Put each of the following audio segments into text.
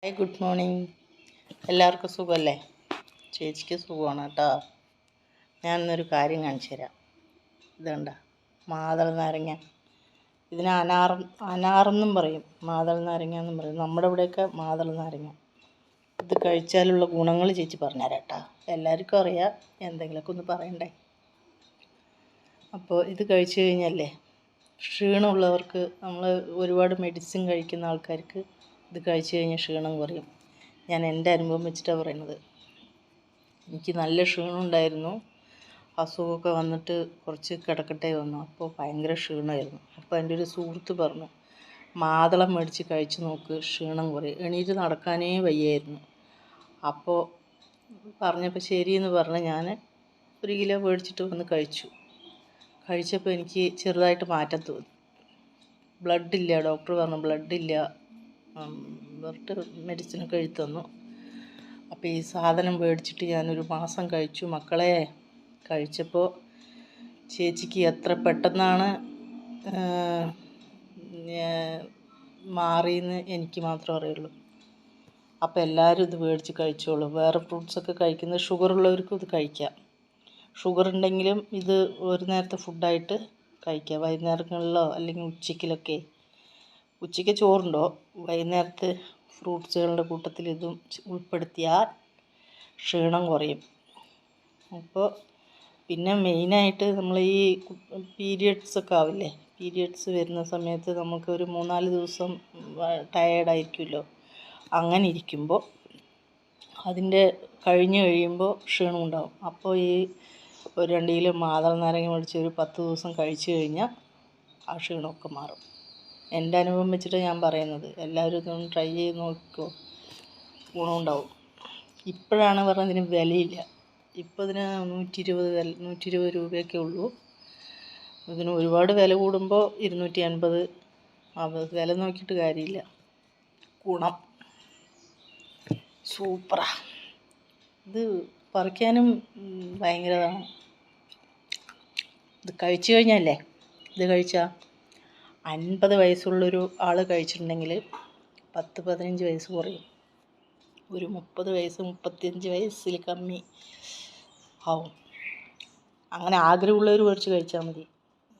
Hi, good morning. എല്ലാവർക്കും സുഖമല്ലേ? ചേച്ചിക്ക് സുഖമാണ് കേട്ടോ. ഞാൻ ഇന്നൊരു കാര്യം കാണിച്ചു തരാം. ഇതുണ്ട, മാതള നാരങ്ങ. ഇതിന് അനാറെന്നും പറയും, മാതള നാരങ്ങ എന്നും പറയും. നമ്മുടെ ഇവിടെയൊക്കെ മാതള നാരങ്ങ. ഇത് കഴിച്ചാലുള്ള ഗുണങ്ങൾ ചേച്ചി പറഞ്ഞുതരാം കേട്ടോ. എല്ലാവർക്കും അറിയാം, എന്തെങ്കിലുമൊക്കെ ഒന്ന് പറയണ്ടേ. അപ്പോൾ ഇത് കഴിച്ചു കഴിഞ്ഞല്ലേ, ക്ഷീണമുള്ളവർക്ക്, നമ്മൾ ഒരുപാട് മെഡിസിൻ കഴിക്കുന്ന ആൾക്കാർക്ക് ഇത് കഴിച്ചു കഴിഞ്ഞാൽ ക്ഷീണം കുറയും. ഞാൻ എൻ്റെ അനുഭവം വെച്ചിട്ടാണ് പറയുന്നത്. എനിക്ക് നല്ല ക്ഷീണം ഉണ്ടായിരുന്നു. അസുഖമൊക്കെ വന്നിട്ട് കുറച്ച് കിടക്കട്ടെ വന്നു. അപ്പോൾ ഭയങ്കര ക്ഷീണമായിരുന്നു. അപ്പോൾ എൻ്റെ ഒരു സുഹൃത്ത് പറഞ്ഞു, മാതളം മേടിച്ച് കഴിച്ച് നോക്ക്, ക്ഷീണം കുറയും. എണീറ്റ് നടക്കാനേ വയ്യായിരുന്നു. അപ്പോൾ പറഞ്ഞപ്പോൾ ശരിയെന്ന് പറഞ്ഞ് ഞാൻ 1 കിലോ മേടിച്ചിട്ട് വന്ന് കഴിച്ചപ്പോൾ എനിക്ക് ചെറുതായിട്ട് മാറ്റം തോന്നി. ബ്ലഡില്ല, ഡോക്ടർ പറഞ്ഞു ബ്ലഡില്ല, പറഞ്ഞിട്ട് മെഡിസിനൊക്കെ എഴുതി തന്നു. അപ്പോൾ ഈ സാധനം മേടിച്ചിട്ട് ഞാനൊരു മാസം കഴിച്ചു. മക്കളെ, കഴിച്ചപ്പോൾ ചേച്ചിക്ക് എത്ര പെട്ടെന്നാണ് മാറിയെന്ന് എനിക്ക് മാത്രമേ അറിയുള്ളൂ. അപ്പോൾ എല്ലാവരും ഇത് മേടിച്ച് കഴിച്ചോളൂ. വേറെ ഫ്രൂട്ട്സൊക്കെ കഴിക്കുന്നത്, ഷുഗറുള്ളവർക്കും ഇത് കഴിക്കാം. ഷുഗർ ഉണ്ടെങ്കിലും ഇത് ഒരു നേരത്തെ ഫുഡായിട്ട് കഴിക്കാം. വൈകുന്നേരങ്ങളിലോ അല്ലെങ്കിൽ ഉച്ചയ്ക്ക് ചോറുണ്ടോ, വൈകുന്നേരത്ത് ഫ്രൂട്ട്സുകളുടെ കൂട്ടത്തിൽ ഇതും ഉൾപ്പെടുത്തിയാൽ ക്ഷീണം കുറയും. അപ്പോൾ പിന്നെ മെയിനായിട്ട് നമ്മൾ ഈ പീരിയഡ്സൊക്കെ ആവില്ലേ, പീരിയഡ്സ് വരുന്ന സമയത്ത് നമുക്ക് ഒരു 3-4 ദിവസം ടയേർഡായിരിക്കുമല്ലോ. അങ്ങനെ ഇരിക്കുമ്പോൾ അതിൻ്റെ കഴിഞ്ഞ് കഴിയുമ്പോൾ ക്ഷീണം ഉണ്ടാവും. അപ്പോൾ ഈ ഒരു 2 കിലോ മാതള നാരങ്ങ മേടിച്ച് ഒരു 10 ദിവസം കഴിച്ചു കഴിഞ്ഞാൽ ആ ക്ഷീണമൊക്കെ മാറും. എൻ്റെ അനുഭവം വെച്ചിട്ട് ഞാൻ പറയുന്നത്. എല്ലാവരും ഇതൊന്ന് ട്രൈ ചെയ്ത് നോക്കിക്കോ, ഗുണമുണ്ടാവും. ഇപ്പോഴാണ് പറഞ്ഞതിന് വിലയില്ല. ഇപ്പോൾ ഇതിന് 120 രൂപയൊക്കെ ഉള്ളൂ. ഇതിന് ഒരുപാട് വില കൂടുമ്പോൾ 250. വില നോക്കിയിട്ട് കാര്യമില്ല. ഗുണം സൂപ്പറാ. ഇത് പറിക്കാനും ഭയങ്കരതാണ്. ഇത് കഴിച്ചു കഴിഞ്ഞല്ലേ, ഇത് കഴിച്ചാൽ 50 വയസ്സുള്ളൊരു ആൾ കഴിച്ചിട്ടുണ്ടെങ്കിൽ 10-15 വയസ്സ് കുറയും. ഒരു 30 വയസ്സ് 35 വയസ്സിൽ കമ്മി ആവും. അങ്ങനെ ആഗ്രഹമുള്ളവർ മേടിച്ച് കഴിച്ചാൽ മതി.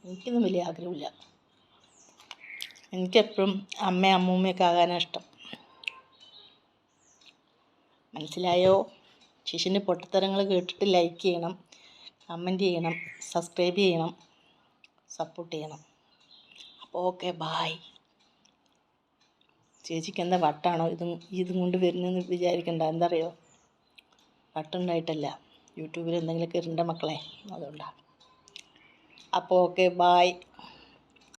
എനിക്കൊന്നും വലിയ ആഗ്രഹമില്ല. എനിക്കെപ്പോഴും അമ്മൂമ്മയൊക്കെ ആകാനാണ് ഇഷ്ടം. മനസ്സിലായോ? ശിശുവിൻ്റെ പൊട്ടത്തരങ്ങൾ കേട്ടിട്ട് ലൈക്ക് ചെയ്യണം, കമൻറ്റ് ചെയ്യണം, സബ്സ്ക്രൈബ് ചെയ്യണം, സപ്പോർട്ട് ചെയ്യണം. Okay, bye. ചേച്ചിക്ക് എന്താ വട്ടാണോ ഇതും കൊണ്ട് വരുന്നതെന്ന് വിചാരിക്കണ്ട. എന്താ അറിയോ, വട്ടുണ്ടായിട്ടല്ല, യൂട്യൂബിൽ എന്തെങ്കിലുമൊക്കെ ഇരണ്ട മക്കളെ, അതുകൊണ്ടാണ്. അപ്പോൾ ഓക്കെ, ബായ്.